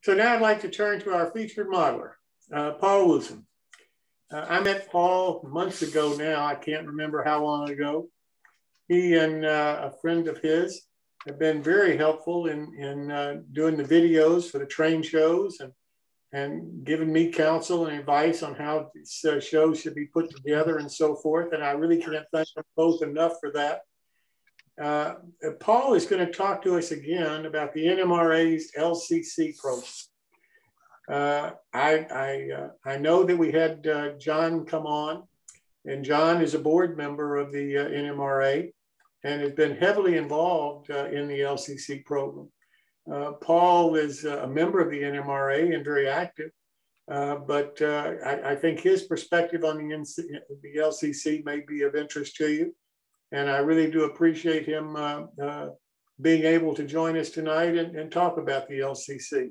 So now I'd like to turn to our featured modeler, Paul Wusson. I met Paul months ago now. I can't remember how long ago. He and a friend of his have been very helpful in doing the videos for the train shows and giving me counsel and advice on how these shows should be put together and so forth. And I really can't thank them both enough for that. Paul is going to talk to us again about the NMRA's LCC program. I know that we had John come on, and John is a board member of the NMRA and has been heavily involved in the LCC program. Paul is a member of the NMRA and very active, but I think his perspective on the LCC may be of interest to you. And I really do appreciate him being able to join us tonight and talk about the LCC.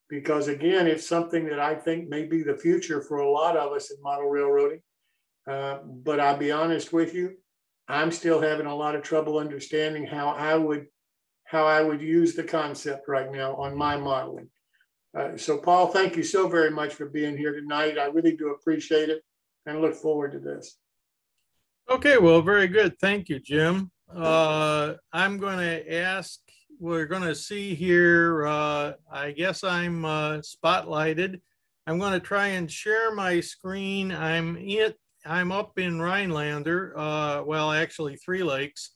Because again, it's something that I think may be the future for a lot of us in model railroading. But I'll be honest with you, I'm still having a lot of trouble understanding how I would use the concept right now on my modeling. So Paul, thank you so very much for being here tonight. I really do appreciate it and look forward to this. Okay, well, very good. Thank you, Jim. I'm going to ask, we're going to see here, I guess I'm spotlighted. I'm going to try and share my screen. I'm up in Rhinelander, well, actually 3 Lakes,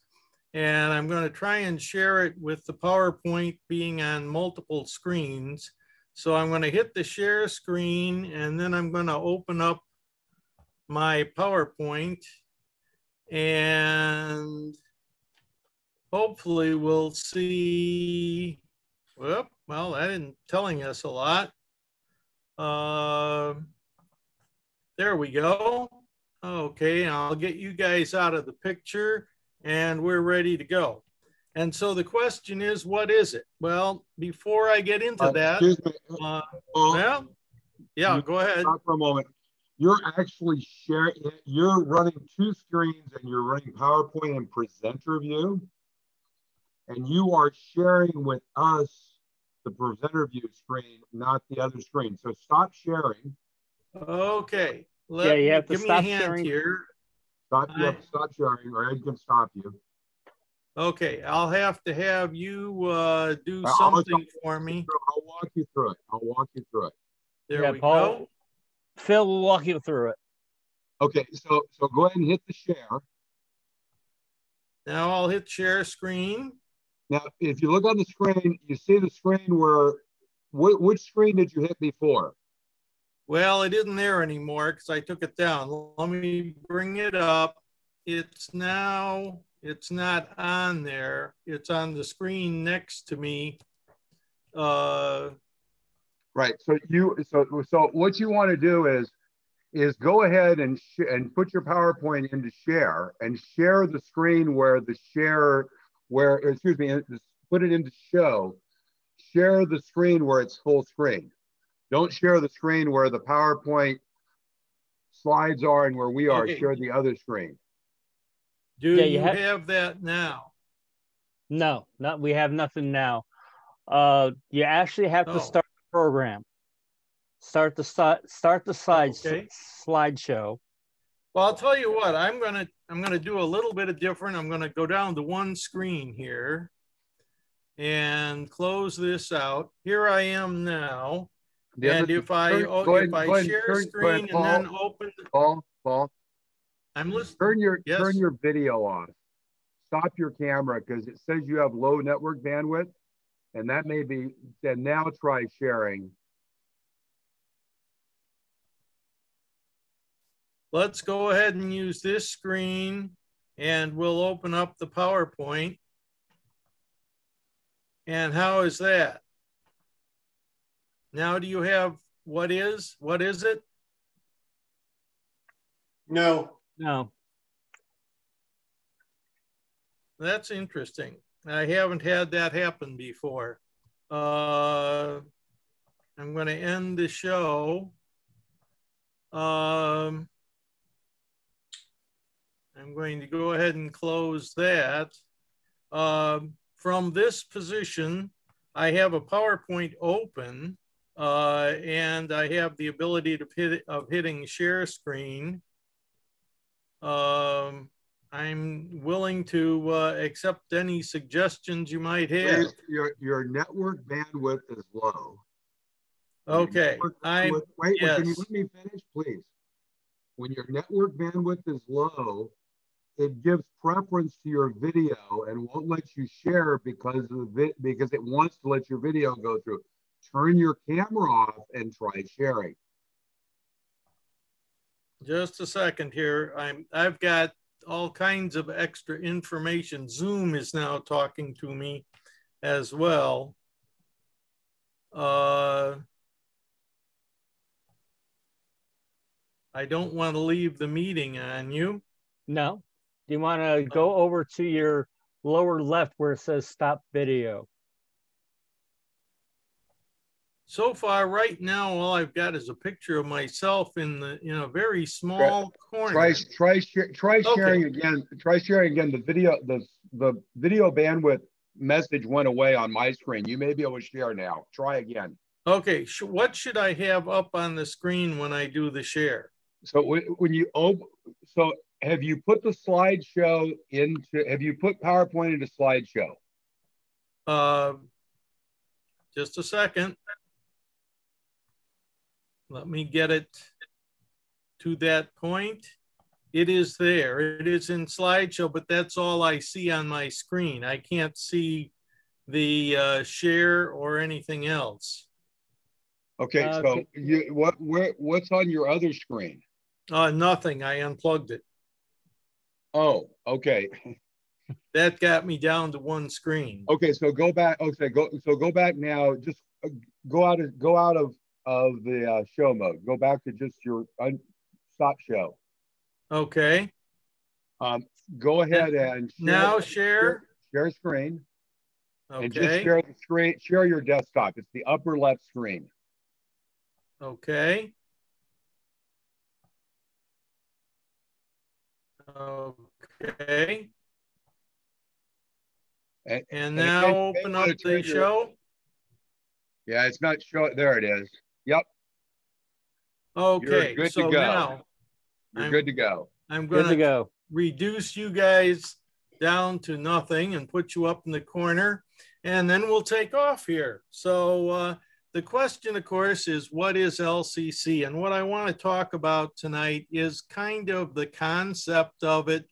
and I'm going to try and share it with the PowerPoint being on multiple screens. So I'm going to hit the share screen, and then I'm going to open up my PowerPoint, and hopefully we'll see, well, that isn't telling us a lot. There we go. Okay, I'll get you guys out of the picture and we're ready to go. And so the question is, what is it? Well, before I get into that, well, yeah, go ahead. Stop for a moment. You're actually sharing, you're running 2 screens and you're running PowerPoint and presenter view. And you are sharing with us the presenter view screen, not the other screen. So stop sharing. Okay. You have to give stop me a hand sharing. here. You have to stop sharing, or I can stop you. Okay, I'll have to have you do something for me. I'll walk you through it. There we Paul, go. Phil will walk you through it. Okay, so go ahead and hit the share. Now I'll hit share screen. Now, if you look on the screen, you see the screen where, which screen did you hit before? Well, it isn't there anymore because I took it down. Let me bring it up. It's not on there. It's on the screen next to me. Right. So what you want to do is go ahead and put your PowerPoint into share and share the screen where put it into show. Share the screen where it's full screen. Don't share the screen where the PowerPoint slides are and where we are. Okay. Share the other screen. Do you have that now? No, we have nothing now. You actually have to start the program. Start the slideshow. Well, I'll tell you what. I'm gonna do a little bit of different. I'm gonna go down to one screen here and close this out. Here I am now. And if I share screen and then open Paul, I'm listening. Turn your video off. Stop your camera because it says you have low network bandwidth, and that may be. Then now try sharing. Let's go ahead and use this screen, and we'll open up the PowerPoint. And how is that? Now, do you have what is it? No. That's interesting. I haven't had that happen before. I'm going to end the show. I'm going to go ahead and close that. From this position, I have a PowerPoint open, and I have the ability of hitting share screen. I'm willing to accept any suggestions you might have. Please, your network bandwidth is low. Okay, Wait, yes. can you let me finish, please? When your network bandwidth is low, it gives preference to your video and won't let you share because it wants to let your video go through. Turn your camera off and try sharing. Just a second here. I've got all kinds of extra information. Zoom is now talking to me as well. I don't want to leave the meeting on you. No. Do you want to go over to your lower left where it says stop video? So far, right now, all I've got is a picture of myself in a very small corner. Try sharing again. Try sharing again. The video bandwidth message went away on my screen. You may be able to share now. Try again. Okay. What should I have up on the screen when I do the share? So when you open, so have you put the slideshow into? Have you put PowerPoint into slideshow? Just a second. Let me get it to that point. It is there. It is in slideshow, but that's all I see on my screen. I can't see the share or anything else. Okay, so what's on your other screen? Nothing. I unplugged it. Oh, okay. That got me down to one screen. Okay, so go back. Okay, go back now. Just go out of the show mode. Go back to just your stop show. Okay. Go ahead and share screen. Okay. And just share the screen. Share your desktop. It's the upper left screen. Okay. Okay. And now open up the show. Yeah, it's not showing. There it is. Yep. Okay. You're good so to go. Now you're good to go. I'm going to reduce you guys down to nothing and put you up in the corner, and then we'll take off here. So the question, of course, is what is LCC? And what I want to talk about tonight is kind of the concept of it.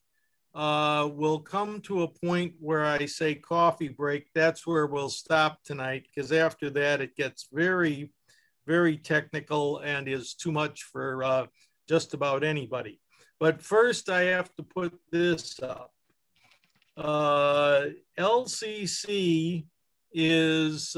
We'll come to a point where I say coffee break. That's where we'll stop tonight, because after that it gets very, very technical and is too much for just about anybody. But first I have to put this up. LCC is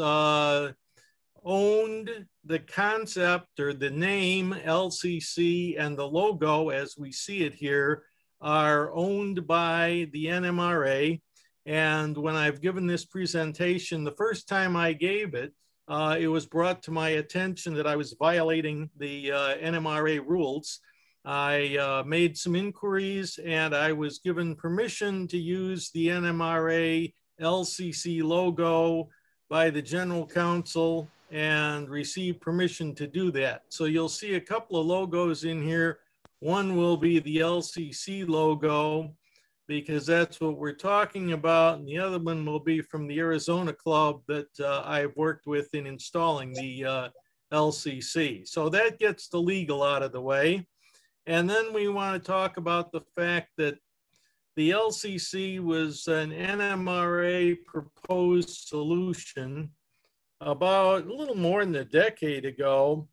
owned, the concept or the name LCC and the logo as we see it here are owned by the NMRA. And when I've given this presentation, the first time I gave it, it was brought to my attention that I was violating the NMRA rules. I made some inquiries and I was given permission to use the NMRA LCC logo by the General Counsel and received permission to do that. So you'll see a couple of logos in here. One will be the LCC logo because that's what we're talking about. And the other one will be from the Arizona club that I've worked with in installing the LCC. So that gets the legal out of the way. And then we want to talk about the fact that the LCC was an NMRA proposed solution about a little more than a decade ago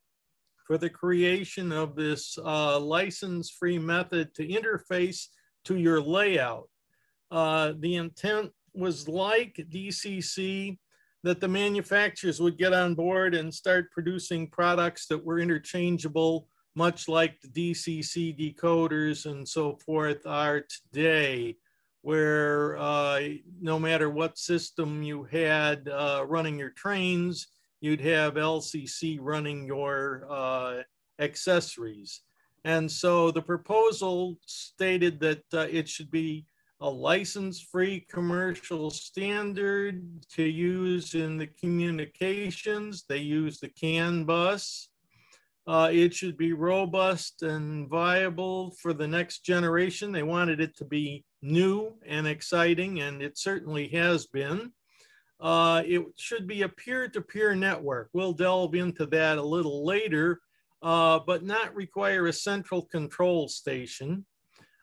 for the creation of this license-free method to interface to your layout. The intent was like DCC, that the manufacturers would get on board and start producing products that were interchangeable, much like the DCC decoders and so forth are today, where no matter what system you had running your trains, you'd have LCC running your accessories. And so the proposal stated that it should be a license-free commercial standard to use in the communications. They use the CAN bus. It should be robust and viable for the next generation. They wanted it to be new and exciting, and it certainly has been. It should be a peer-to-peer network. We'll delve into that a little later, but not require a central control station.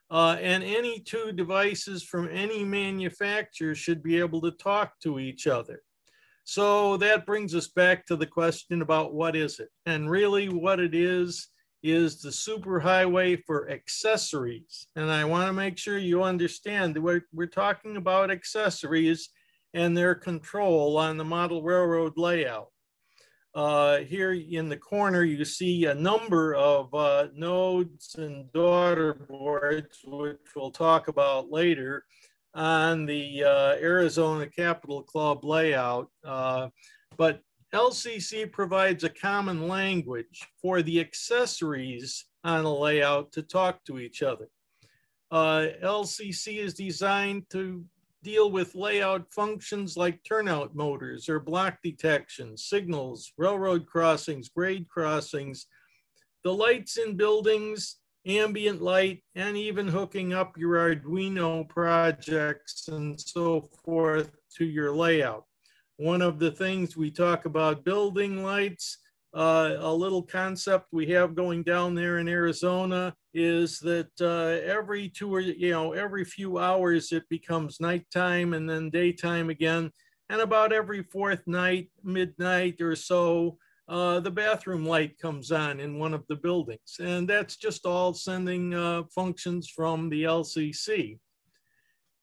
And any two devices from any manufacturer should be able to talk to each other. So that brings us back to the question about what is it? And really what it is the superhighway for accessories. And I want to make sure you understand that we're talking about accessories and their control on the model railroad layout. Here in the corner, you see a number of nodes and daughter boards, which we'll talk about later on the Arizona Capitol Club layout. But LCC provides a common language for the accessories on a layout to talk to each other. LCC is designed to deal with layout functions like turnout motors or block detection, signals, railroad crossings, grade crossings, the lights in buildings, ambient light, and even hooking up your Arduino projects and so forth to your layout. One of the things we talk about building lights, a little concept we have going down there in Arizona is that every few hours it becomes nighttime and then daytime again. And about every fourth night, midnight or so, the bathroom light comes on in one of the buildings. And that's just all sending functions from the LCC.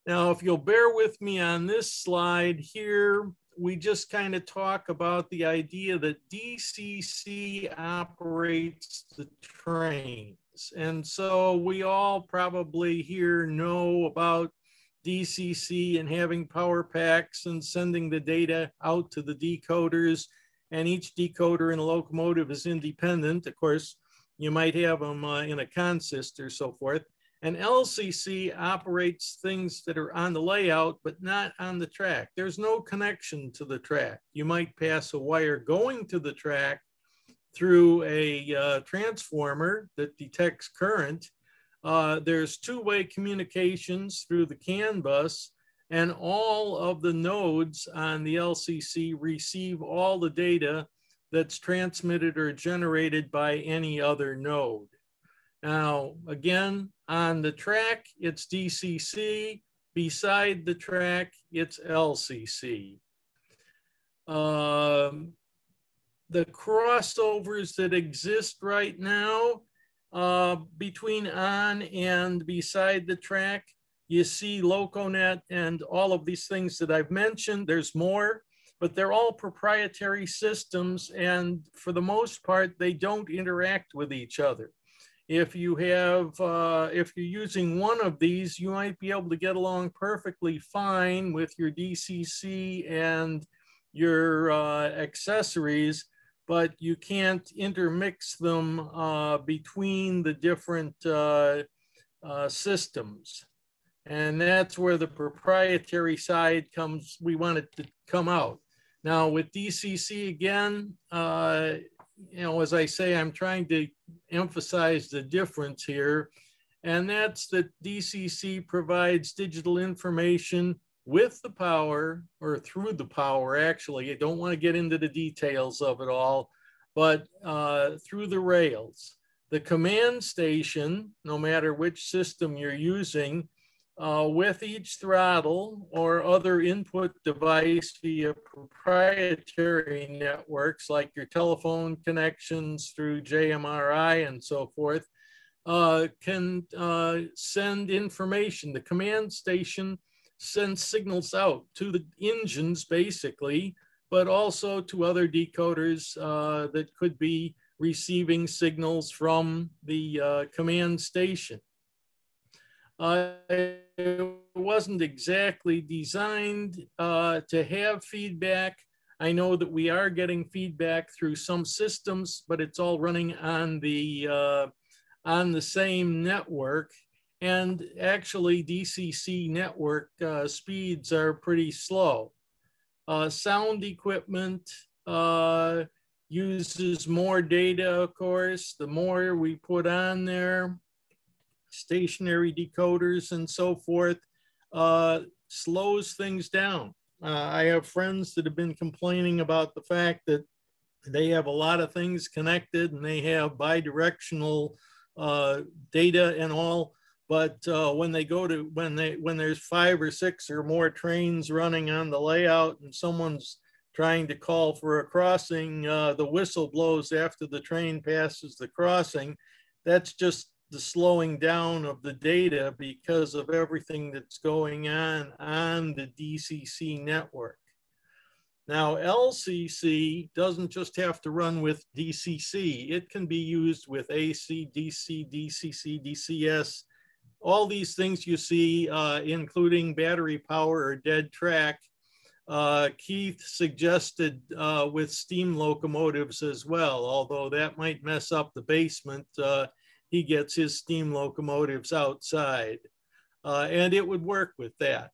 Now, if you'll bear with me on this slide here, we just kind of talk about the idea that DCC operates the trains. And so we all probably here know about DCC and having power packs and sending the data out to the decoders. And each decoder in a locomotive is independent. Of course, you might have them in a consist or so forth. And LCC operates things that are on the layout, but not on the track. There's no connection to the track. You might pass a wire going to the track through a transformer that detects current. There's two-way communications through the CAN bus, and all of the nodes on the LCC receive all the data that's transmitted or generated by any other node. Now, again, on the track, it's DCC. Beside the track, it's LCC. The crossovers that exist right now between on and beside the track, you see LocoNet and all of these things that I've mentioned. There's more, but they're all proprietary systems, and for the most part, they don't interact with each other. If you have, if you're using one of these, you might be able to get along perfectly fine with your DCC and your accessories, but you can't intermix them between the different systems. And that's where the proprietary side comes, we want it to come out. Now with DCC again, as I say, I'm trying to emphasize the difference here, and that's that DCC provides digital information with the power, or through the power, actually. I don't want to get into the details of it all, but through the rails. The command station, no matter which system you're using, with each throttle or other input device via proprietary networks like your telephone connections through JMRI and so forth, can send information. The command station sends signals out to the engines basically, but also to other decoders that could be receiving signals from the command station. It wasn't exactly designed to have feedback. I know that we are getting feedback through some systems, but it's all running on the same network. And actually DCC network speeds are pretty slow. Sound equipment uses more data, of course. The more we put on there, stationary decoders and so forth, slows things down. I have friends that have been complaining about the fact that they have a lot of things connected and they have bidirectional data and all, but when they go to, when there's 5 or 6 or more trains running on the layout and someone's trying to call for a crossing, the whistle blows after the train passes the crossing. That's just the slowing down of the data because of everything that's going on the DCC network. Now, LCC doesn't just have to run with DCC. It can be used with AC, DC, DCC, DCS, all these things you see, including battery power or dead track. Keith suggested with steam locomotives as well, although that might mess up the basement. He gets his steam locomotives outside, and it would work with that.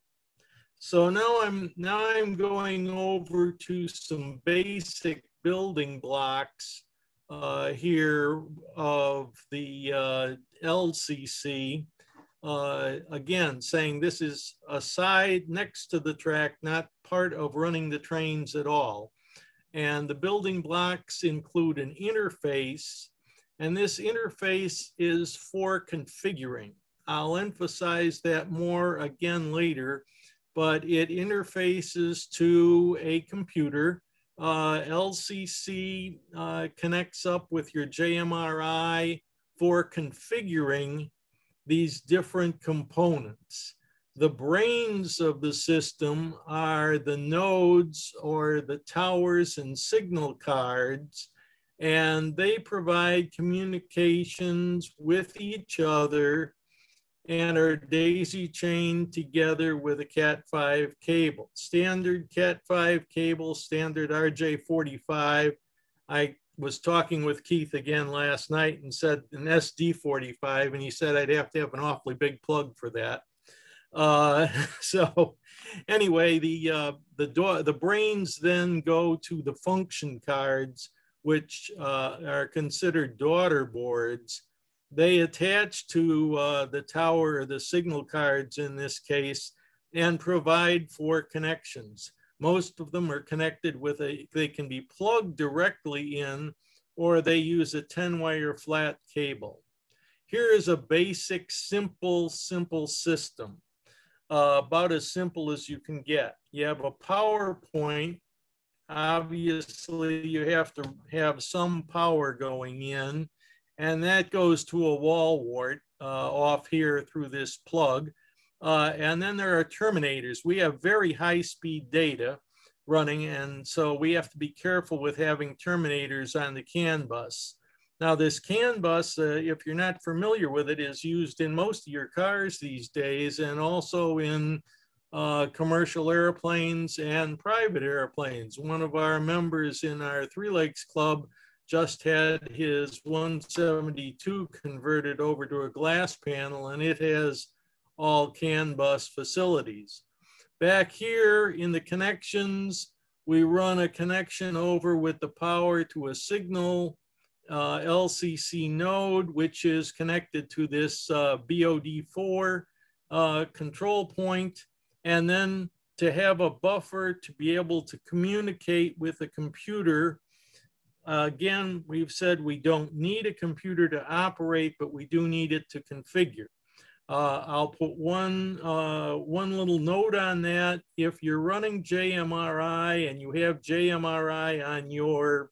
So now I'm going over to some basic building blocks here of the LCC. Again, saying this is a side next to the track, not part of running the trains at all. And the building blocks include an interface, and this interface is for configuring. I'll emphasize that more again later, but it interfaces to a computer. LCC connects up with your JMRI for configuring these different components. The brains of the system are the nodes or the towers and signal cards, and they provide communications with each other and are daisy chained together with a Cat5 cable. Standard Cat5 cable, standard RJ45. I was talking with Keith again last night and said an SD45, and he said I'd have to have an awfully big plug for that. So anyway, the brains then go to the function cards, which are considered daughter boards. They attach to the tower or the signal cards in this case and provide for connections. Most of them are connected with they can be plugged directly in, or they use a 10-wire flat cable. Here is a basic, simple system, about as simple as you can get. You have a power point. Obviously, you have to have some power going in, and that goes to a wall wart off here through this plug. And then there are terminators. We have very high-speed data running, and so we have to be careful with having terminators on the CAN bus. Now, this CAN bus, if you're not familiar with it, is used in most of your cars these days, and also in commercial airplanes and private airplanes. One of our members in our Three Lakes Club just had his 172 converted over to a glass panel, and it has all CAN bus facilities. Back here in the connections, we run a connection over with the power to a signal LCC node, which is connected to this BOD4 control point. And then to have a buffer to be able to communicate with a computer. Again, we've said we don't need a computer to operate, but we do need it to configure. I'll put one little note on that. If you're running JMRI and you have JMRI on your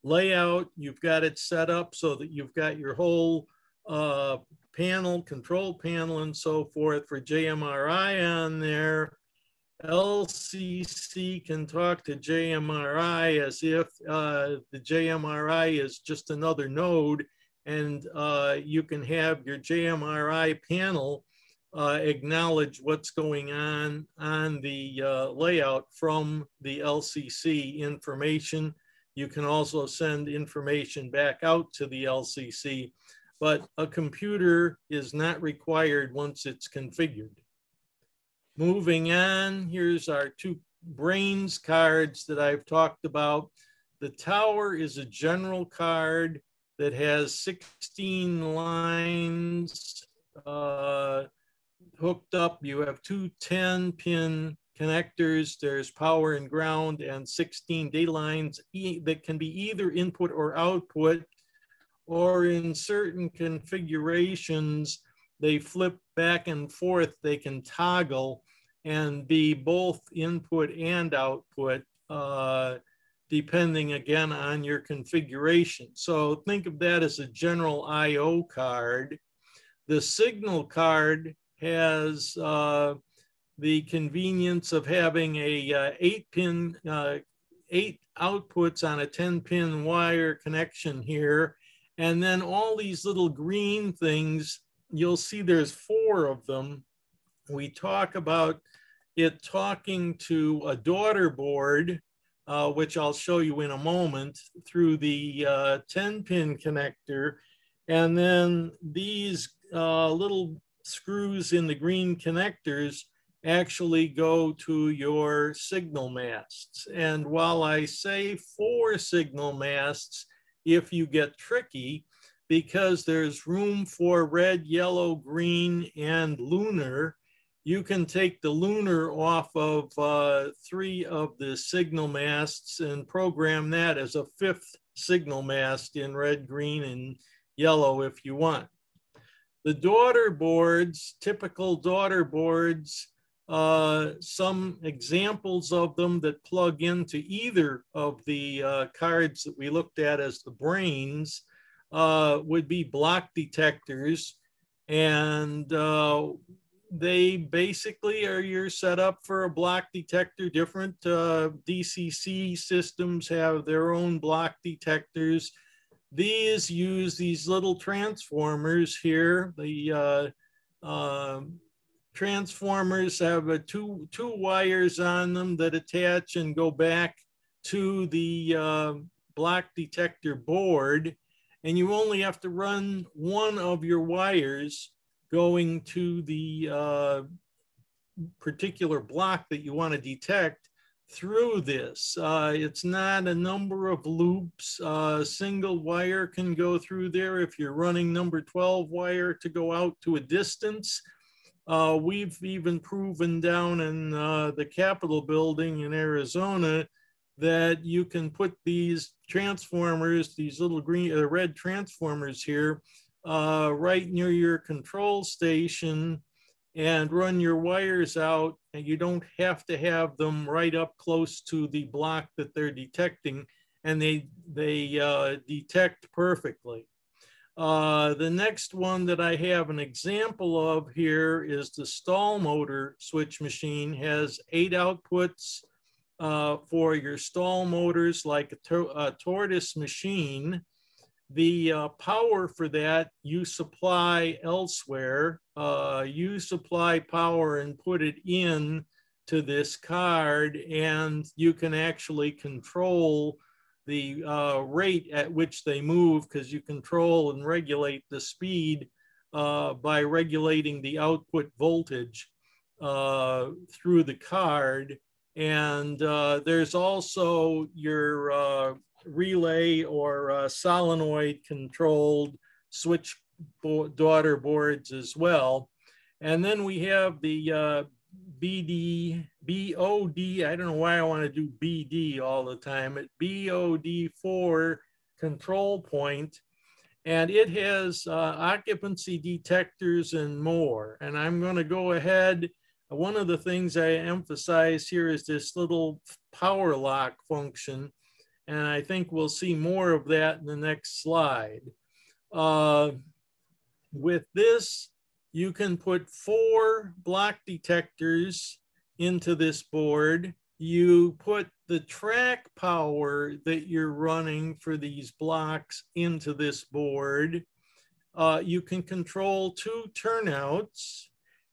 layout, you've got it set up so that you've got your whole panel, control panel and so forth for JMRI on there. LCC can talk to JMRI as if the JMRI is just another node, and you can have your JMRI panel acknowledge what's going on the layout from the LCC information. You can also send information back out to the LCC. but a computer is not required once it's configured. Moving on, here's our two brains cards that I've talked about. The tower is a general card that has 16 lines hooked up. You have two 10-pin connectors. There's power and ground and 16 data lines that can be either input or output, or in certain configurations, they flip back and forth. They can toggle and be both input and output, depending again on your configuration. So think of that as a general I/O card. The signal card has the convenience of having a 8-pin, 8 outputs on a 10-pin wire connection here. And then all these little green things, you'll see there's 4 of them. We talk about it talking to a daughter board, which I'll show you in a moment, through the 10-pin connector. And then these little screws in the green connectors actually go to your signal masts. And while I say 4 signal masts, if you get tricky, because there's room for red, yellow, green, and lunar, you can take the lunar off of 3 of the signal masts and program that as a 5th signal mast in red, green, and yellow if you want. The daughter boards, typical daughter boards, some examples of them that plug into either of the cards that we looked at as the brains would be block detectors. And they basically are your setup for a block detector. Different DCC systems have their own block detectors. These use these little transformers here. The transformers have two wires on them that attach and go back to the block detector board. And you only have to run one of your wires going to the particular block that you want to detect through this. It's not a number of loops. Single wire can go through there. If you're running number 12 wire to go out to a distance, we've even proven down in the Capitol building in Arizona that you can put these transformers, these little green, red transformers here, right near your control station and run your wires out, and you don't have to have them right up close to the block that they're detecting, and they detect perfectly. The next one that I have an example of here is the stall motor switch machine. Has 8 outputs for your stall motors, like a tortoise machine. The power for that you supply elsewhere. You supply power and put it in to this card, and you can actually control the rate at which they move, because you control and regulate the speed by regulating the output voltage through the card. And there's also your relay or solenoid controlled switch daughter boards as well. And then we have the BOD, I don't know why I want to do BD all the time, BOD4 control point, and it has occupancy detectors and more. And I'm going to go ahead. One of the things I emphasize here is this little power lock function, and I think we'll see more of that in the next slide. With this, you can put 4 block detectors into this board. You put the track power that you're running for these blocks into this board. You can control 2 turnouts,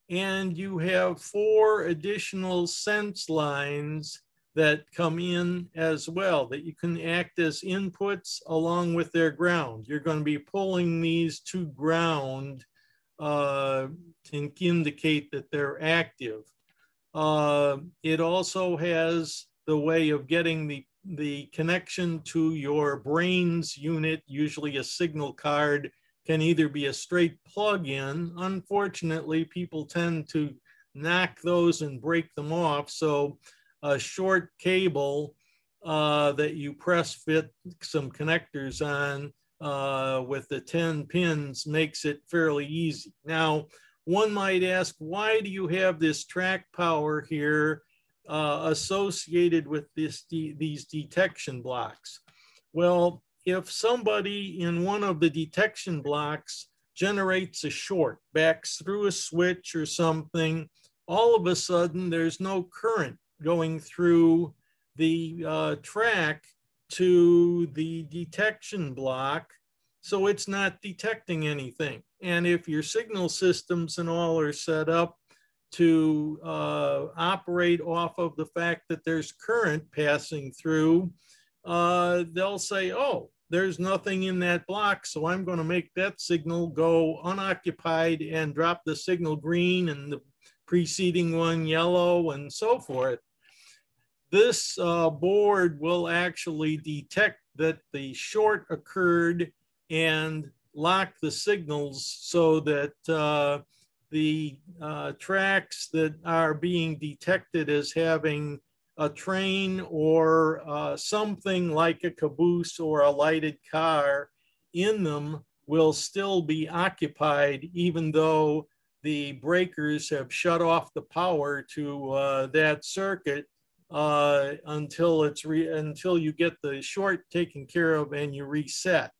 and you have 4 additional sense lines that come in as well, that you can act as inputs along with their ground. You're going to be pulling these to ground to indicate that they're active. It also has the way of getting the connection to your brains unit. Usually a signal card can either be a straight plug-in. Unfortunately, people tend to knock those and break them off. So a short cable that you press fit some connectors on with the 10 pins makes it fairly easy. Now, one might ask, why do you have this track power here associated with these detection blocks? Well, if somebody in one of the detection blocks generates a short, backs through a switch or something, all of a sudden there's no current going through the track to the detection block, so it's not detecting anything. And if your signal systems and all are set up to operate off of the fact that there's current passing through, they'll say, oh, there's nothing in that block, so I'm going to make that signal go unoccupied and drop the signal green and the preceding one yellow and so forth. This board will actually detect that the short occurred and lock the signals so that the tracks that are being detected as having a train or something like a caboose or a lighted car in them will still be occupied, even though the breakers have shut off the power to that circuit until you get the short taken care of and you reset.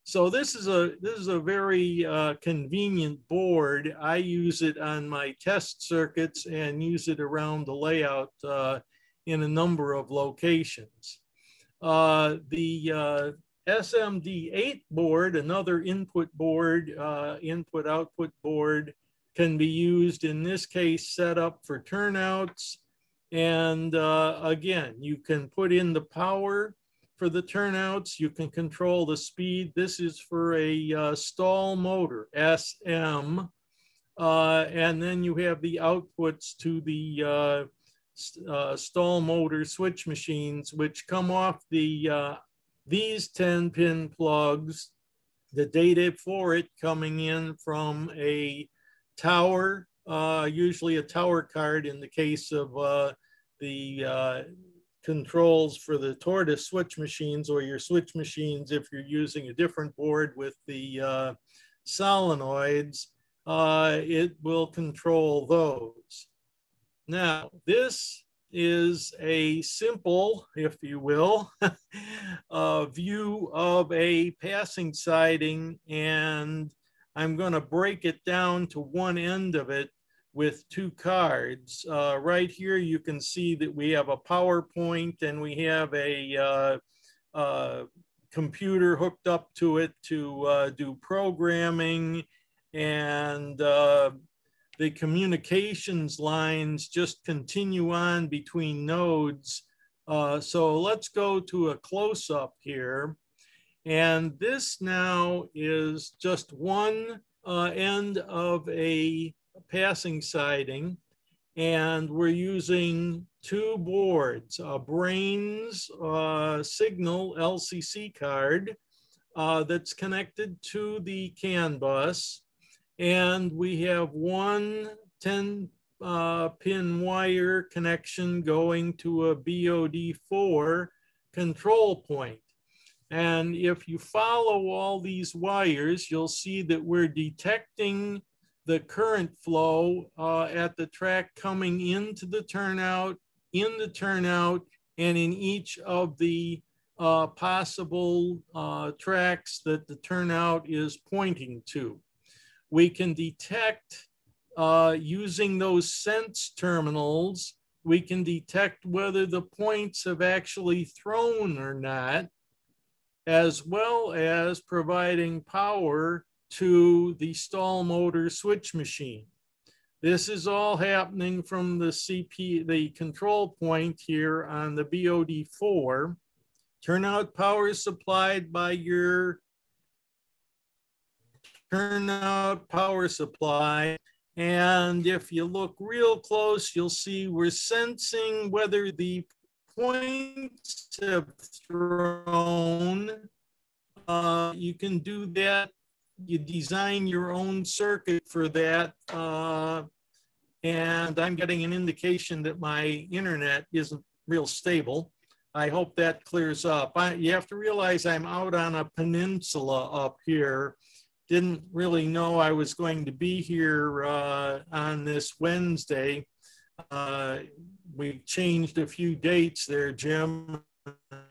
So this is a very convenient board. I use it on my test circuits and use it around the layout in a number of locations. The SMD8 board, another input board, input-output board, can be used in this case set up for turnouts. And again, you can put in the power for the turnouts. You can control the speed. This is for a stall motor, SM. And then you have the outputs to the stall motor switch machines, which come off the these 10-pin plugs. The data for it coming in from a tower, usually a tower card in the case of the controls for the tortoise switch machines, or your switch machines if you're using a different board with the solenoids, it will control those. Now, this is a simple, if you will, view of a passing siding, and I'm going to break it down to one end of it with two cards. Right here, you can see that we have a PowerPoint and we have a computer hooked up to it to do programming, and the communications lines just continue on between nodes. So let's go to a close-up here. And this now is just one end of a passing siding. And we're using two boards, a Brains signal LCC card that's connected to the CAN bus. And we have one 10-pin wire connection going to a BOD4 control point. And if you follow all these wires, you'll see that we're detecting the current flow at the track coming into the turnout, in the turnout, and in each of the possible tracks that the turnout is pointing to. We can detect, using those sense terminals, we can detect whether the points have actually thrown or not, as well as providing power to the stall motor switch machine. This is all happening from the control point here on the BOD4. Turnout power is supplied by your turnout power supply. And if you look real close, you'll see we're sensing whether the points have thrown. You can do that. You design your own circuit for that. And I'm getting an indication that my internet isn't real stable. I hope that clears up. You have to realize I'm out on a peninsula up here. Didn't really know I was going to be here on this Wednesday. We changed a few dates there, Jim.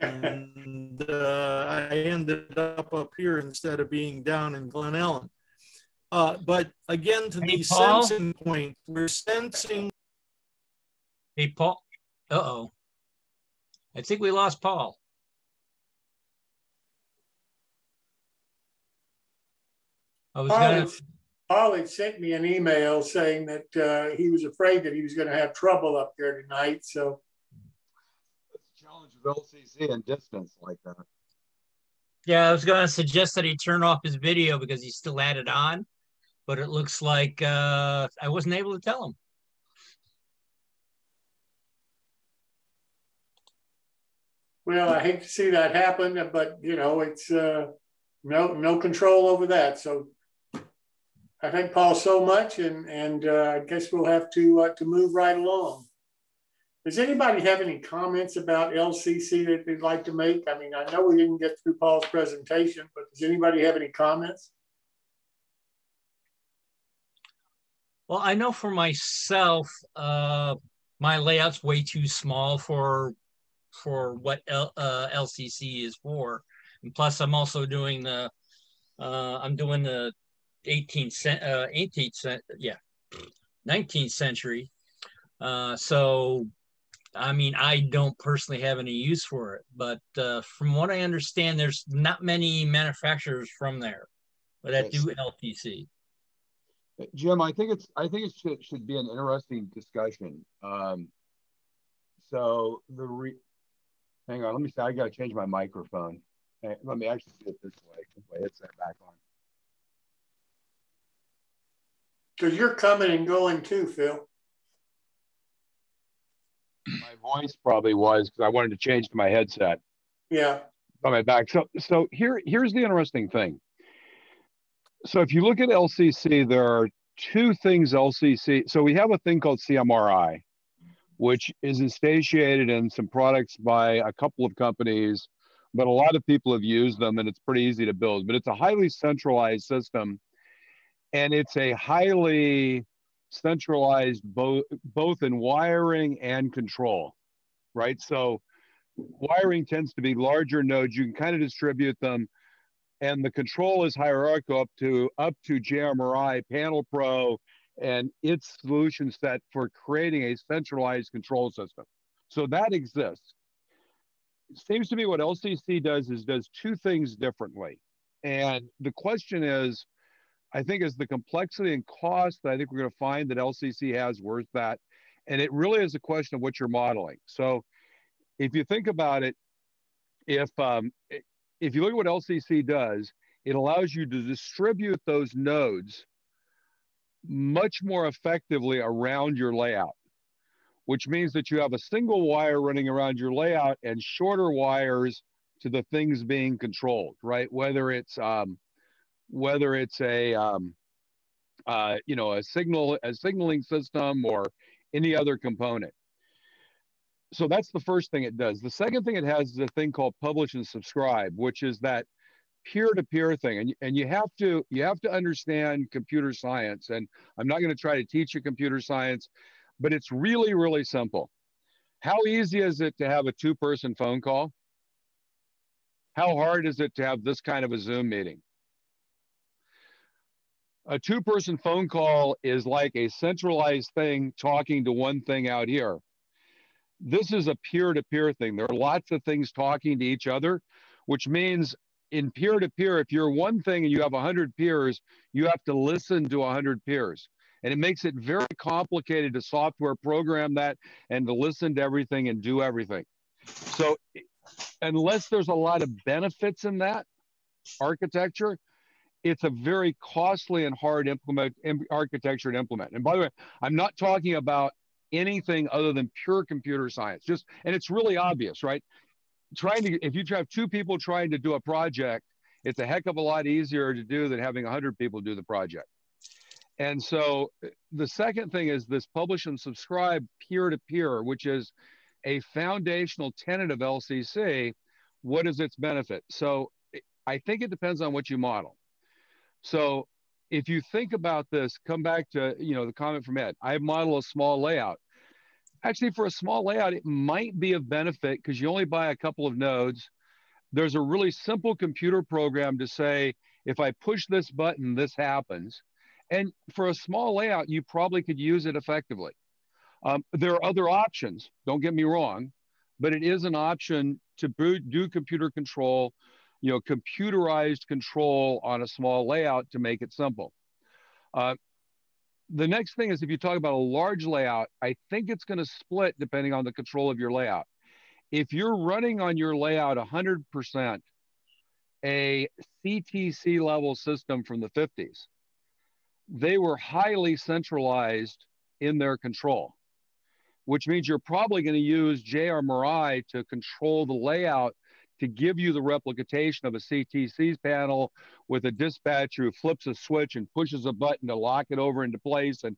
And I ended up here instead of being down in Glen Ellen. But again, to the sensing point, we're sensing. Hey, Paul. Uh-oh. I think we lost Paul. Paul had sent me an email saying that he was afraid that he was going to have trouble up there tonight. So it's a challenge with LCC and distance like that. Yeah, I was going to suggest that he turn off his video because he still had it on, but it looks like I wasn't able to tell him. Well, I hate to see that happen, but you know, it's no control over that. So I thank Paul so much, and I guess we'll have to move right along. Does anybody have any comments about LCC that they'd like to make? I mean, I know we didn't get through Paul's presentation, but does anybody have any comments? Well, I know for myself, my layout's way too small for what LCC is for, and plus I'm also doing the 19th century. So, I mean, I don't personally have any use for it, but from what I understand, there's not many manufacturers from there that do LTC. Jim, I think it should be an interesting discussion. So hang on, let me see. I got to change my microphone. Let me actually do it this way. Put my headset back on. Because you're coming and going too, Phil. My voice probably was because I wanted to change to my headset. Yeah. On my back. So here's the interesting thing. So if you look at LCC, there are two things LCC. So we have a thing called CMRI, which is instantiated in some products by a couple of companies, but a lot of people have used them and it's pretty easy to build. But it's a highly centralized system, and it's a highly centralized both in wiring and control, right? So wiring tends to be larger nodes. You can kind of distribute them, and the control is hierarchical up to JMRI, Panel Pro, and its solution set for creating a centralized control system. So that exists. It seems to me what LCC does two things differently. And the question is, I think, is the complexity and cost that I think we're going to find that LCC has worth that. And it really is a question of what you're modeling. So if you think about it, if you look at what LCC does, it allows you to distribute those nodes much more effectively around your layout, which means that you have a single wire running around your layout and shorter wires to the things being controlled, right? Whether it's a signaling system or any other component. So that's the first thing it does. The second thing it has is a thing called publish and subscribe, which is that peer-to-peer thing. And you have to understand computer science. And I'm not going to try to teach you computer science, but it's really, really simple. How easy is it to have a two-person phone call? How hard is it to have this kind of a Zoom meeting? A two-person phone call is like a centralized thing talking to one thing out here. This is a peer-to-peer thing. There are lots of things talking to each other, which means in peer-to-peer, if you're one thing and you have 100 peers, you have to listen to 100 peers. And it makes it very complicated to software program that and to listen to everything and do everything. So unless there's a lot of benefits in that architecture, it's a very costly and hard architecture to implement. And by the way, I'm not talking about anything other than pure computer science. And it's really obvious, right? If you have two people trying to do a project, it's a heck of a lot easier to do than having 100 people do the project. And so the second thing is this publish and subscribe peer-to-peer, which is a foundational tenet of LCC. What is its benefit? So I think it depends on what you model. So if you think about this, come back to the comment from Ed. I model a small layout. Actually, for a small layout, it might be of benefit because you only buy a couple of nodes. There's a really simple computer program to say, if I push this button, this happens. And for a small layout, you probably could use it effectively. There are other options, don't get me wrong, but it is an option to do computer control, computerized control on a small layout to make it simple. The next thing is if you talk about a large layout, I think it's going to split depending on the control of your layout. If you're running on your layout 100% a CTC level system from the 50s, they were highly centralized in their control, which means you're probably going to use JMRI to control the layout to give you the replication of a CTC's panel with a dispatcher who flips a switch and pushes a button to lock it over into place. And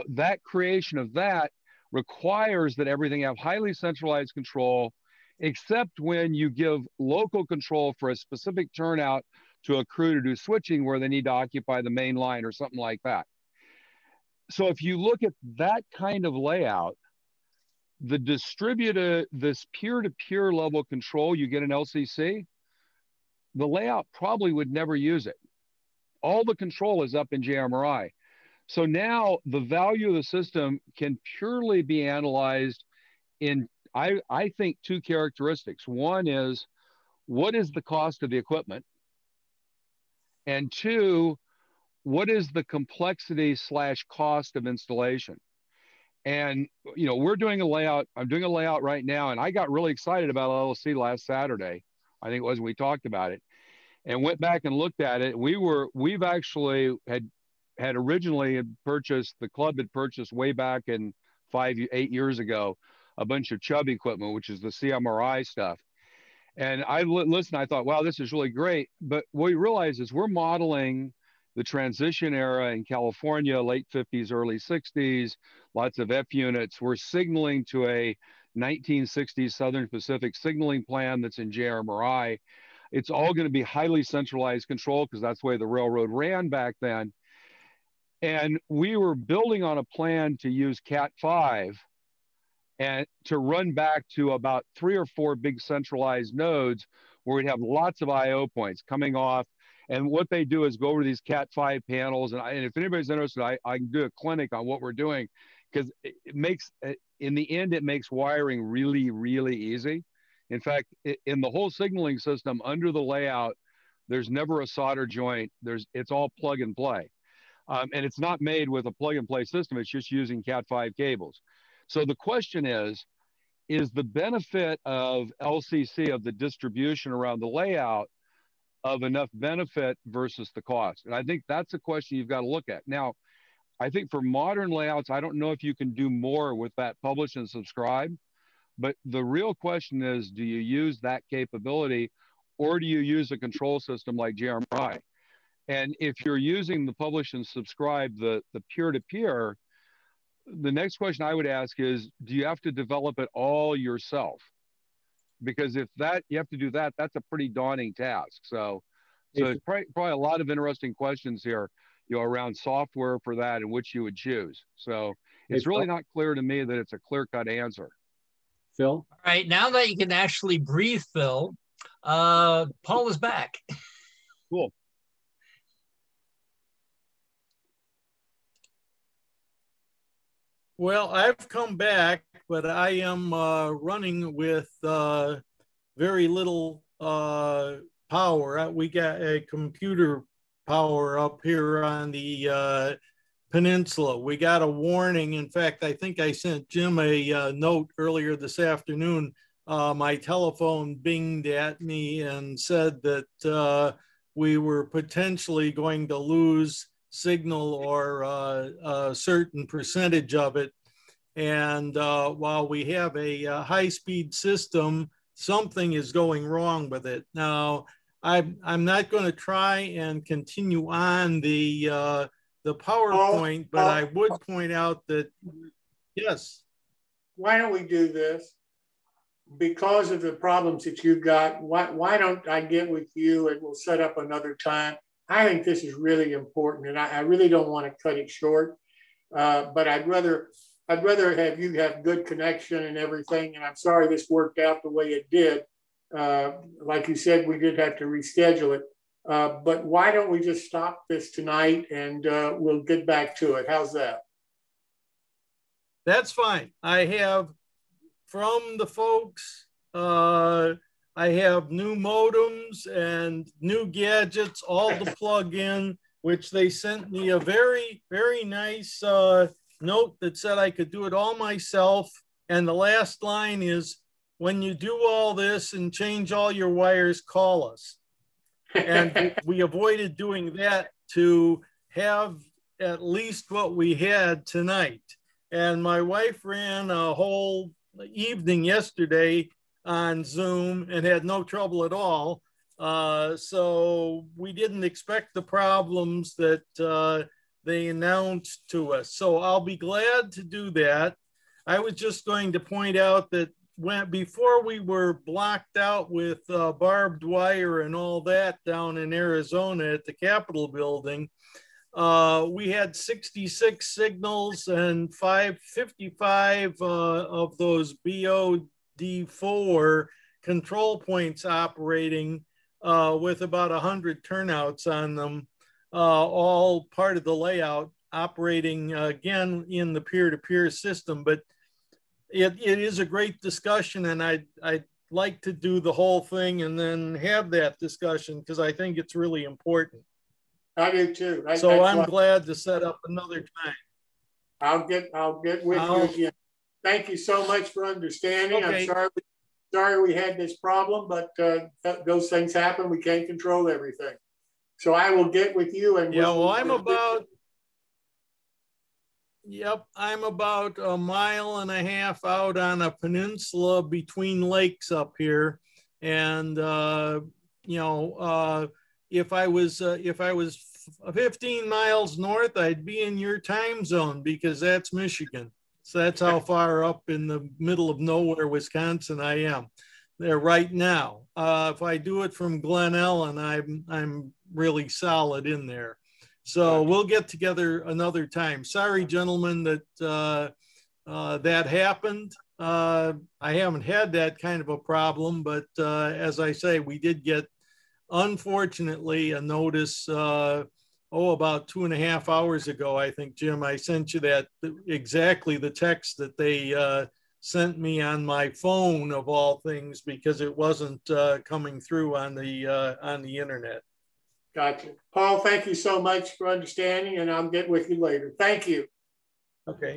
that creation of that requires that everything have highly centralized control, except when you give local control for a specific turnout to a crew to do switching where they need to occupy the main line or something like that. So if you look at that kind of layout, the distributed, this peer-to-peer level control you get in LCC, the layout probably would never use it. All the control is up in JMRI. So now the value of the system can purely be analyzed in, I think, two characteristics. One is, what is the cost of the equipment? And two, what is the complexity / cost of installation? And, we're doing a layout. I'm doing a layout right now, and I got really excited about LLC last Saturday. I think it was when we talked about it, and went back and looked at it. We've actually had originally purchased, the club had purchased way back in 8 years ago, a bunch of Chubb equipment, which is the CMRI stuff. And I listened, I thought, wow, this is really great. But what we realized is we're modeling the transition era in California, late 50s, early 60s, lots of F units. We're signaling to a 1960s Southern Pacific signaling plan that's in JMRI. It's all going to be highly centralized control because that's the way the railroad ran back then. And we were building on a plan to use Cat5 and to run back to about 3 or 4 big centralized nodes where we'd have lots of IO points coming off. And what they do is go over these Cat5 panels. And if anybody's interested, I can do a clinic on what we're doing, because it makes, in the end, it makes wiring really, really easy. In fact, in the whole signaling system under the layout, there's never a solder joint. It's all plug and play. And it's not made with a plug and play system. It's just using Cat5 cables. So the question is the benefit of LCC, of the distribution around the layout, of enough benefit versus the cost? And I think that's a question you've got to look at. Now, I think for modern layouts, I don't know if you can do more with that publish and subscribe, but the real question is, do you use that capability, or do you use a control system like JMRI? And if you're using the publish and subscribe, the peer-to-peer, the next question I would ask is, do you have to develop it all yourself? Because if that you have to do that, that's a pretty daunting task. So there's probably a lot of interesting questions here, around software for that and which you would choose. So it's really not clear to me that it's a clear-cut answer. Phil? All right, now that you can actually breathe, Phil, Paul is back. Cool. Well, I've come back, but I am running with very little power. We got a computer power up here on the peninsula. We got a warning. In fact, I think I sent Jim a note earlier this afternoon. My telephone binged at me and said that we were potentially going to lose signal or a certain percentage of it. And while we have a high-speed system, something is going wrong with it. Now, I'm not going to try and continue on the PowerPoint, but I would point out that, yes. Why don't we do this? Because of the problems that you've got, why don't I get with you and we'll set up another time? I think this is really important, and I really don't want to cut it short, but I'd rather have you have good connection and everything, and I'm sorry this worked out the way it did. Like you said, we did have to reschedule it, but why don't we just stop this tonight and we'll get back to it? How's that? That's fine. I have from the folks, I have new modems and new gadgets, all to plug in, which they sent me a very, very nice note that said I could do it all myself. And the last line is, when you do all this and change all your wires, call us. And we avoided doing that to have at least what we had tonight. And my wife ran a whole evening yesterday on Zoom and had no trouble at all. So we didn't expect the problems that they announced to us. So I'll be glad to do that. I was just going to point out that before we were blocked out with barbed wire and all that down in Arizona at the Capitol building, we had 66 signals and 55 of those BOD4 control points operating with about 100 turnouts on them, all part of the layout, operating again in the peer-to-peer system. But it is a great discussion, and I'd like to do the whole thing and then have that discussion because I think it's really important. I do too. So I'm glad to set up another time. I'll get with you again. Thank you so much for understanding. Okay. I'm sorry we had this problem, but those things happen. We can't control everything. So I will get with you and I'm about a mile and a half out on a peninsula between lakes up here, and if I was 15 miles north, I'd be in your time zone because that's Michigan. So that's how far up in the middle of nowhere, Wisconsin, I am there right now. If I do it from Glen Ellen, I'm really solid in there. So we'll get together another time. Sorry, gentlemen, that that happened. I haven't had that kind of a problem, but as I say, we did get, unfortunately, a notice about 2.5 hours ago, I think, Jim, I sent you that exactly the text that they sent me on my phone of all things because it wasn't coming through on the internet. Gotcha. Paul, thank you so much for understanding, and I'll get with you later. Thank you. Okay.